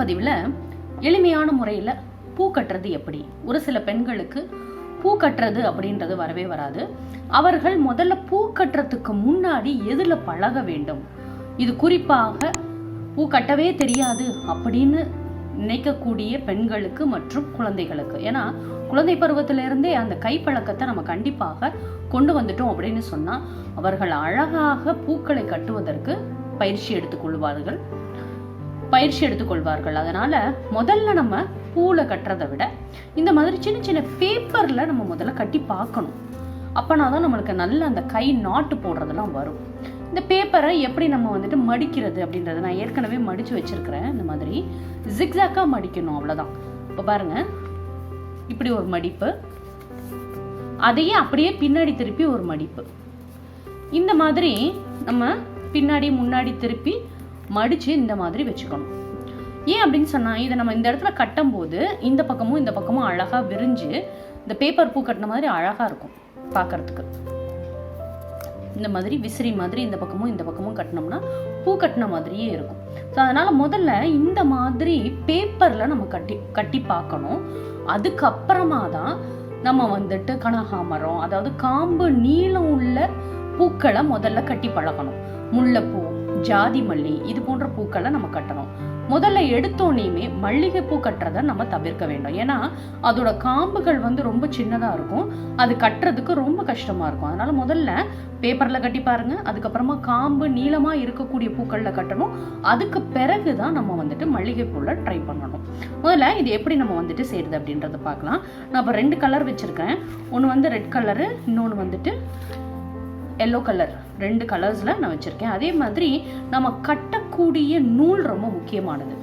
பதிவில் எளிமையான முறையில் பூ கட்டுறது எப்படி. ஒரு சில பெண்களுக்கு பூ கட்டுறது அப்படின்றது வரவே வராது. அவர்கள் முதல்ல பூ கட்டுறதுக்கு முன்னாடி எதில் பழக வேண்டும், இது குறிப்பாக பூ கட்டவே தெரியாது அப்படின்னு நினைக்கக்கூடிய பெண்களுக்கு மற்றும் குழந்தைகளுக்கு. ஏன்னா குழந்தை பருவத்திலிருந்தே அந்த கைப்பழக்கத்தை நம்ம கண்டிப்பாக கொண்டு வந்துட்டோம் அப்படின்னு சொன்னால் அவர்கள் அழகாக பூக்களை கட்டுவதற்கு பயிற்சி எடுத்துக்கொள்வார்கள். அதனால முதல்ல நம்ம பூல கட்டுறதை விட இந்த மாதிரி சின்ன சின்ன பேப்பர்ல நம்ம முதல்ல கட்டி பார்க்கணும். அப்பனாதான் நம்மளுக்கு நல்ல அந்த கை நாட்டு போடுறதெல்லாம் வரும். இந்த பேப்பரை எப்படி நம்ம வந்துட்டு மடிக்கிறது அப்படின்றத நான் ஏற்கனவே மடிச்சு வச்சிருக்கிறேன். இந்த மாதிரி ஜிக்ஸாக்கா மடிக்கணும், அவ்வளவுதான். இப்போ பாருங்க, இப்படி ஒரு மடிப்பு, அதையே அப்படியே பின்னாடி திருப்பி ஒரு மடிப்பு. இந்த மாதிரி நம்ம பின்னாடி முன்னாடி திருப்பி மடிச்சு இந்த மாதிரி வச்சுக்கணும். ஏன் அப்படின்னு சொன்னா, இதை நம்ம இந்த இடத்துல கட்டும் போது இந்த பக்கமும் அழகா விரிஞ்சு இந்த பேப்பர் பூ கட்டின மாதிரி அழகா இருக்கும் பார்க்கறதுக்கு. இந்த மாதிரி விசிறி மாதிரி இந்த பக்கமும் கட்டினோம்னா பூ கட்டின மாதிரியே இருக்கும். ஸோ அதனால முதல்ல இந்த மாதிரி பேப்பர்ல நம்ம கட்டி பார்க்கணும். அதுக்கப்புறமா தான் நம்ம வந்துட்டு கனகாமரம், அதாவது காம்பு நீளம் உள்ள பூக்களை முதல்ல கட்டி பழகணும். முல்லைப்பூ, ஜாதி மல்லி, இது போன்ற பூக்களை நம்ம கட்டணும். முதல்ல எடுத்தோனையுமே மல்லிகை பூ கட்டுறதை நம்ம தவிர்க்க வேண்டும். ஏன்னா அதோட காம்புகள் ரொம்ப சின்னதா இருக்கும், அது கட்டுறதுக்கு ரொம்ப கஷ்டமா இருக்கும். அதனால முதல்ல பேப்பர்ல கட்டி பாருங்க. அதுக்கப்புறமா காம்பு நீளமா இருக்கக்கூடிய பூக்கள்ல கட்டணும். அதுக்கு பிறகுதான் நம்ம வந்துட்டு மல்லிகை பூல ட்ரை பண்ணணும். முதல்ல இது எப்படி நம்ம வந்துட்டு செய்யறது அப்படின்றத பார்க்கலாம். நான் இப்போ 2 கலர் வச்சிருக்கேன். ஒன்று ரெட் கலரு, இன்னொன்று வந்துட்டு எல்லோ கலர். 2 கலர்ஸ்ல நான் வச்சிருக்கேன். அதே மாதிரி நம்ம கட்டக்கூடிய நூல் ரொம்ப முக்கியமானது.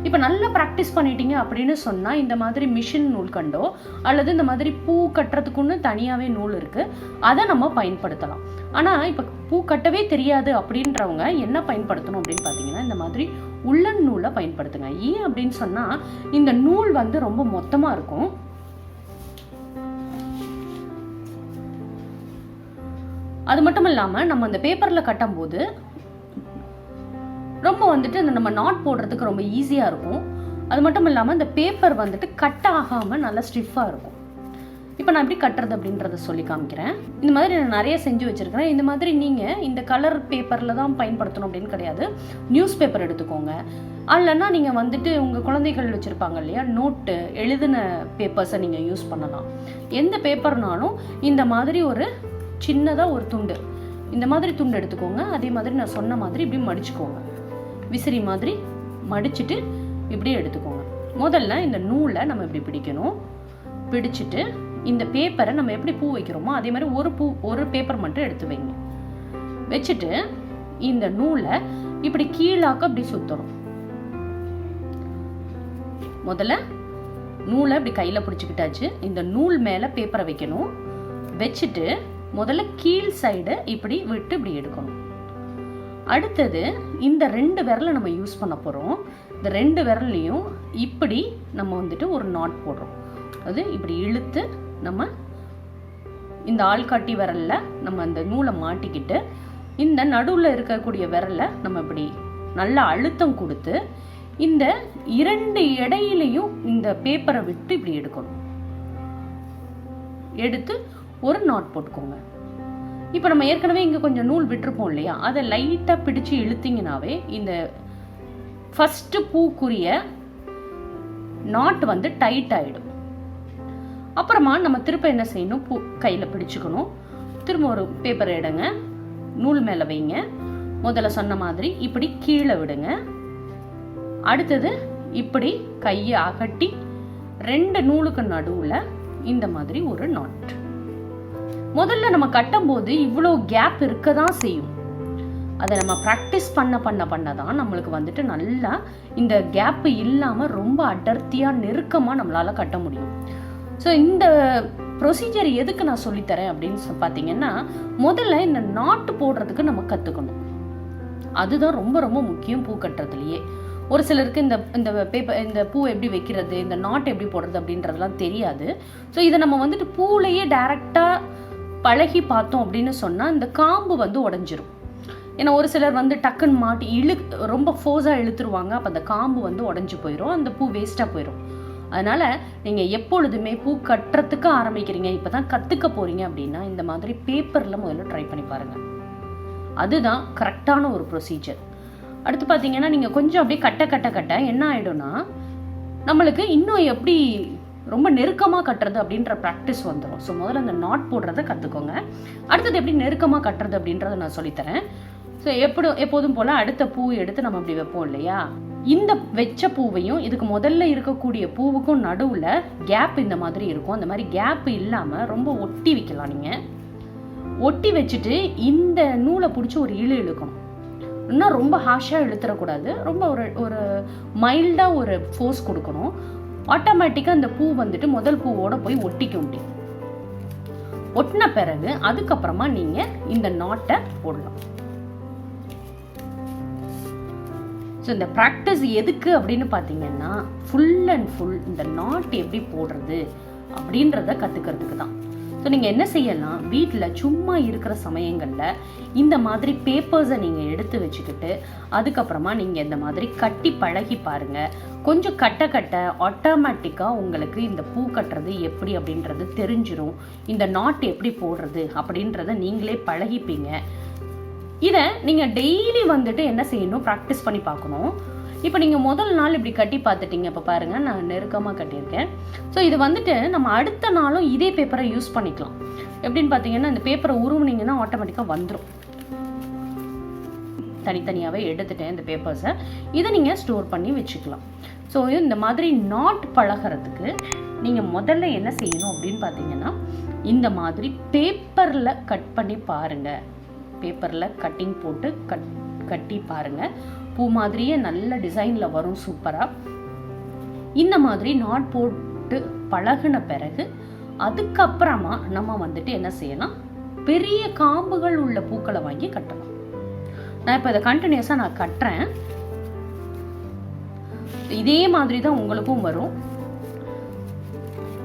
இப்போ நல்லா ப்ராக்டிஸ் பண்ணிட்டீங்க அப்படின்னு சொன்னா இந்த மாதிரி மிஷின் நூல் கண்டோ அல்லது இந்த மாதிரி பூ கட்டுறதுக்குன்னு தனியாவே நூல் இருக்கு, அதை நம்ம பயன்படுத்தலாம். ஆனா இப்போ பூ கட்டவே தெரியாது அப்படின்றவங்க என்ன பயன்படுத்தணும் அப்படின்னு பார்த்தீங்கன்னா, இந்த மாதிரி உள்ளன் நூலை பயன்படுத்துங்க. ஏன் அப்படின்னு சொன்னா இந்த நூல் ரொம்ப மொத்தமா இருக்கும். அது மட்டும் இல்லாமல் நம்ம அந்த பேப்பரில் கட்டும் போது ரொம்ப நம்ம நாட் போடுறதுக்கு ரொம்ப ஈஸியாக இருக்கும். அது மட்டும் இல்லாமல் இந்த பேப்பர் கட் ஆகாமல் நல்லா ஸ்டிஃபாக இருக்கும். இப்போ நான் எப்படி கட்டுறது அப்படின்றத சொல்லி காமிக்கிறேன். இந்த மாதிரி நான் நிறைய செஞ்சு வச்சுருக்கிறேன். இந்த மாதிரி நீங்கள் இந்த கலர் பேப்பரில் தான் பயன்படுத்தணும் அப்படின்னு கிடையாது. நியூஸ் பேப்பர் எடுத்துக்கோங்க. அல்லைன்னா நீங்கள் உங்கள் குழந்தைகள் வச்சுருப்பாங்க இல்லையா, நோட்டு எழுதின பேப்பர்ஸை நீங்கள் யூஸ் பண்ணலாம். எந்த பேப்பர்னாலும் இந்த மாதிரி ஒரு சின்னதாக ஒரு துண்டு, இந்த மாதிரி துண்டு எடுத்துக்கோங்க. அதே மாதிரி நான் சொன்ன மாதிரி இப்படி மடிச்சுக்கோங்க. விசிறி மாதிரி மடிச்சுட்டு இப்படி எடுத்துக்கோங்க. முதல்ல இந்த நூலை நம்ம இப்படி பிடிக்கணும். பிடிச்சிட்டு இந்த பேப்பரை நம்ம எப்படி பூ வைக்கிறோமோ அதே மாதிரி ஒரு பேப்பர் மட்டும் எடுத்து வைங்க. வச்சுட்டு இந்த நூலை இப்படி கீழாக்க அப்படி சுத்தணும். முதல்ல நூலை இப்படி கையில் பிடிச்சிக்கிட்டாச்சு. இந்த நூல் மேலே பேப்பரை வைக்கணும். வச்சுட்டு முதல்ல கீழ் சைடு இப்படி விட்டு இப்படி எடுக்கணும். அடுத்தது இந்த 2 விரலை நம்ம யூஸ் பண்ண போகிறோம். இந்த 2 விரல்லையும் இப்படி நம்ம ஒரு நாட் போடுறோம். அது இப்படி இழுத்து நம்ம இந்த ஆள்காட்டி விரல்ல நம்ம அந்த நூலை மாட்டிக்கிட்டு இந்த நடுவில் இருக்கக்கூடிய விரலை நம்ம இப்படி நல்லா அழுத்தம் கொடுத்து இந்த 2 இடையிலையும் இந்த பேப்பரை விட்டு இப்படி எடுக்கணும். எடுத்து ஒரு நாட் போட்டுக்கோங்க. இப்போ நம்ம ஏற்கனவே இங்கே கொஞ்சம் நூல் விட்டுருப்போம் இல்லையா, அதை லைட்டாக பிடிச்சு இழுத்தீங்கன்னாவே இந்த ஃபர்ஸ்ட் பூக்குரிய நாட் டைட் ஆகிடும். அப்புறமா நம்ம திரும்ப என்ன செய்யணும், பூ கையில் பிடிச்சுக்கணும். திரும்ப ஒரு பேப்பரை எடுங்க, நூல் மேலே வைங்க. முதல்ல சொன்ன மாதிரி இப்படி கீழே விடுங்க. அடுத்தது இப்படி கையை அகட்டி 2 நூலுக்கு நடுவில் இந்த மாதிரி ஒரு நாட். முதல்ல நம்ம கட்டும் போது இவ்வளோ கேப் இருக்க தான் செய்யும். அதை நம்ம ப்ராக்டிஸ் பண்ண தான் நம்மளுக்கு நல்லா இந்த கேப் இல்லாமல் ரொம்ப அடர்த்தியாக நெருக்கமாக நம்மளால் கட்ட முடியும். ஸோ இந்த ப்ரொசீஜர் எதுக்கு நான் சொல்லித்தரேன் அப்படின்னு பார்த்தீங்கன்னா, முதல்ல இந்த நாட்டு போடுறதுக்கு நம்ம கற்றுக்கணும். அதுதான் ரொம்ப ரொம்ப முக்கியம் பூ கட்டுறதுலையே. ஒரு சிலருக்கு இந்த பூ எப்படி வைக்கிறது, இந்த நாட் எப்படி போடுறது அப்படின்றதெல்லாம் தெரியாது. ஸோ இதை நம்ம பூலையே டைரெக்டாக பழகி பார்த்தோம் அப்படின்னு சொன்னால் இந்த காம்பு உடஞ்சிரும். ஏன்னா ஒரு சிலர் வந்து டக்குன்னு மாட்டி ரொம்ப ஃபோர்ஸாக இழுத்துருவாங்க. அப்போ அந்த காம்பு வந்து உடஞ்சி போயிடும், அந்த பூ வேஸ்ட்டாக போயிடும். அதனால் நீங்கள் எப்பொழுதுமே பூ கட்டுறதுக்கு ஆரம்பிக்கிறீங்க, இப்போ தான் கற்றுக்க போகிறீங்க அப்படின்னா இந்த மாதிரி பேப்பரில் முதல்ல ட்ரை பண்ணி பாருங்கள். அதுதான் கரெக்டான ஒரு ப்ரொசீஜர். அடுத்து பார்த்தீங்கன்னா நீங்கள் கொஞ்சம் அப்படியே கட்ட என்ன ஆகிடும்னா நம்மளுக்கு இன்னும் எப்படி ரொம்ப நெருக்கமாக கட்டுறது அப்படின்ற ப்ராக்டிஸ் வந்துடும். ஸோ முதல்ல அந்த நாட் போடுறத கற்றுக்கோங்க. அடுத்தது எப்படி நெருக்கமாக கட்டுறது அப்படின்றத நான் சொல்லித்தரேன். ஸோ எப்போதும் போல் அடுத்த பூ எடுத்து நம்ம அப்படி வைப்போம் இல்லையா, இந்த வெச்ச பூவையும் இதுக்கு முதல்ல இருக்கக்கூடிய பூவுக்கும் நடுவில் கேப் இந்த மாதிரி இருக்கும். அந்த மாதிரி கேப் இல்லாமல் ரொம்ப ஒட்டி வைக்கலாம். நீங்கள் ஒட்டி வச்சுட்டு இந்த நூலை பிடிச்சி ஒரு இழுக்கணும். இன்னும் ரொம்ப ஹாஷாக இழுத்துறக்கூடாது, ரொம்ப ஒரு மைல்டாக ஒரு ஃபோர்ஸ் கொடுக்கணும். ஆட்டோமேட்டிக்காக அந்த பூ வந்துட்டு முதல் பூவோட போய் ஒட்டிக்க முடியும். ஒட்டின பிறகு அதுக்கப்புறமா நீங்கள் இந்த நாட்டை போடலாம். ஸோ இந்த ப்ராக்டிஸ் எதுக்கு அப்படின்னு பார்த்தீங்கன்னா ஃபுல் அண்ட் ஃபுல் இந்த நாட் எப்படி போடுறது அப்படின்றத கற்றுக்கிறதுக்கு தான். ஸோ நீங்கள் என்ன செய்யலாம், வீட்டில் சும்மா இருக்கிற சமயங்களில் இந்த மாதிரி பேப்பர்ஸை நீங்கள் எடுத்து வச்சுக்கிட்டு அதுக்கப்புறமா நீங்கள் இந்த மாதிரி கட்டி பழகி பாருங்கள். கொஞ்சம் கட்ட ஆட்டோமேட்டிக்காக உங்களுக்கு இந்த பூ கட்டுறது எப்படி அப்படின்றது தெரிஞ்சிடும். இந்த நாட் எப்படி போடுறது அப்படின்றத நீங்களே பழகிப்பீங்க. இதை நீங்கள் டெய்லி வந்துட்டு என்ன செய்யணும், ப்ராக்டிஸ் பண்ணி பார்க்கணும். இப்போ நீங்கள் முதல் நாள் இப்படி கட்டி பார்த்துட்டீங்க. இப்போ பாருங்கள், நான் நெருக்கமாக கட்டியிருக்கேன். ஸோ இது வந்துட்டு நம்ம அடுத்த நாளும் இதே பேப்பரை யூஸ் பண்ணிக்கலாம். எப்படின்னு பார்த்தீங்கன்னா இந்த பேப்பரை உருவுனீங்கன்னா ஆட்டோமேட்டிக்காக வந்துடும். தனித்தனியாகவே எடுத்துட்டேன் இந்த பேப்பர்ஸை. இதை நீங்கள் ஸ்டோர் பண்ணி வச்சுக்கலாம். ஸோ இந்த மாதிரி நாட் பழகிறதுக்கு நீங்கள் முதல்ல என்ன செய்யணும் அப்படின்னு பார்த்தீங்கன்னா இந்த மாதிரி பேப்பரில் கட் பண்ணி பாருங்கள். பேப்பரில் கட்டிங் போட்டு கட்டி பாருங்கள். பூ மாதிரியே நல்ல டிசைனில் வரும் சூப்பராக. இந்த மாதிரி நாட் போட்டு பழகின பிறகு அதுக்கப்புறமா நம்ம வந்துட்டு என்ன செய்யலாம், பெரிய காம்புகள் உள்ள பூக்களை வாங்கி கட்டலாம். நான் இப்போ இதை கண்டினியூஸாக நான் கட்டுறேன். இதே மாதிரி தான் உங்களுக்கும் வரும்.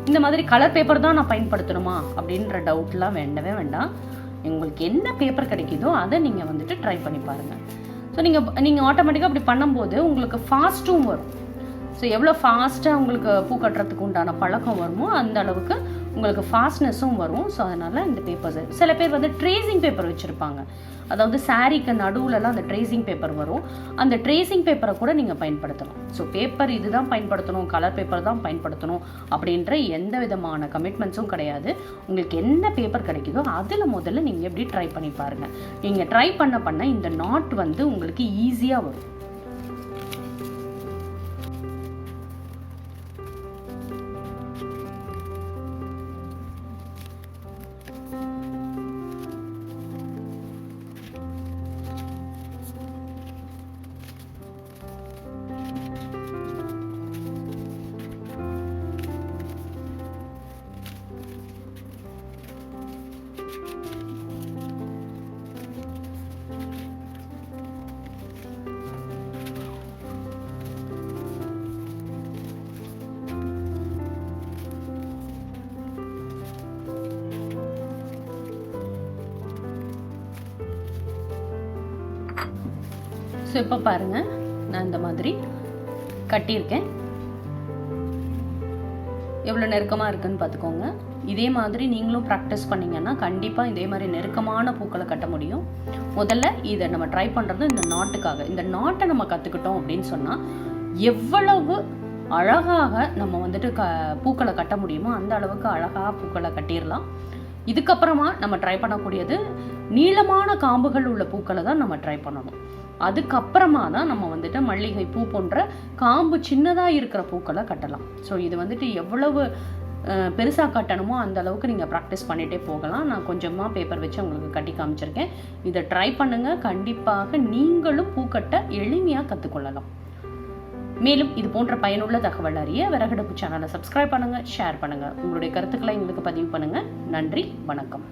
இந்த மாதிரி கலர் பேப்பர் தான் நான் பயன்படுத்தணுமா அப்படின்ற டவுட்லாம் வேண்டவே வேண்டாம். உங்களுக்கு என்ன பேப்பர் கிடைக்குதோ அதை நீங்கள் வந்துட்டு ட்ரை பண்ணி பாருங்கள். ஸோ நீங்கள் ஆட்டோமேட்டிக்காக அப்படி பண்ணும்போது உங்களுக்கு ஃபாஸ்ட்டும் வரும். ஸோ எவ்வளோ ஃபாஸ்ட்டாக உங்களுக்கு பூ கட்டுறதுக்கு உண்டான பழக்கம் வருமோ அந்த அளவுக்கு உங்களுக்கு ஃபாஸ்ட்னஸும் வரும். ஸோ அதனால் இந்த பேப்பர்ஸ் சில பேர் வந்து ட்ரேசிங் பேப்பர் வச்சுருப்பாங்க. அதாவது சாரீக்கு நடுவுலலாம் அந்த ட்ரேசிங் பேப்பர் வரும். அந்த ட்ரேசிங் பேப்பரை கூட நீங்கள் பயன்படுத்தலாம். ஸோ பேப்பர் இதுதான் பயன்படுத்தணும், கலர் பேப்பர் தான் பயன்படுத்தணும் அப்படின்ற எந்த விதமான கமிட்மெண்ட்ஸும் கிடையாது. உங்களுக்கு என்ன பேப்பர் கிடைக்குதோ அதில் முதல்ல நீங்கள் எப்படி ட்ரை பண்ணி பாருங்கள். நீங்கள் ட்ரை பண்ண இந்த நாட் வந்து உங்களுக்கு ஈஸியாக வரும். ஸோ இப்போ பாருங்கள், நான் இந்த மாதிரி கட்டியிருக்கேன். எவ்வளோ நெருக்கமாக இருக்குன்னு பார்த்துக்கோங்க. இதே மாதிரி நீங்களும் ப்ராக்டிஸ் பண்ணிங்கன்னா கண்டிப்பாக இதே மாதிரி நெருக்கமான பூக்களை கட்ட முடியும். முதல்ல இதை நம்ம ட்ரை பண்ணுறது இந்த நாட்டுக்காக. இந்த நாட்டை நம்ம கற்றுக்கிட்டோம் அப்படின்னு சொன்னால் எவ்வளவு அழகாக நம்ம வந்துட்டு பூக்களை கட்ட முடியுமோ அந்த அளவுக்கு அழகாக பூக்களை கட்டிடலாம். இதுக்கப்புறமா நம்ம ட்ரை பண்ணக்கூடியது நீளமான காம்புகள் உள்ள பூக்களை தான் நம்ம ட்ரை பண்ணணும். அதுக்கப்புறமா தான் நம்ம வந்துட்டு மல்லிகை பூ போன்ற காம்பு சின்னதாக இருக்கிற பூக்களை கட்டலாம். ஸோ இது வந்துட்டு எவ்வளவு பெருசாக கட்டணுமோ அந்த அளவுக்கு நீங்கள் ப்ராக்டிஸ் பண்ணிகிட்டே போகலாம். நான் கொஞ்சமாக பேப்பர் வச்சு உங்களுக்கு கட்டி காமிச்சிருக்கேன். இதை ட்ரை பண்ணுங்கள். கண்டிப்பாக நீங்களும் பூக்கட்ட எளிமையாக கற்றுக்கொள்ளலாம். மேலும் இது போன்ற பயனுள்ள தகவல் அறிய விறகடுப்பு சேனலை சப்ஸ்கிரைப் பண்ணுங்கள், ஷேர் பண்ணுங்கள். உங்களுடைய கருத்துக்களை எங்களுக்கு பதிவு பண்ணுங்கள். நன்றி, வணக்கம்.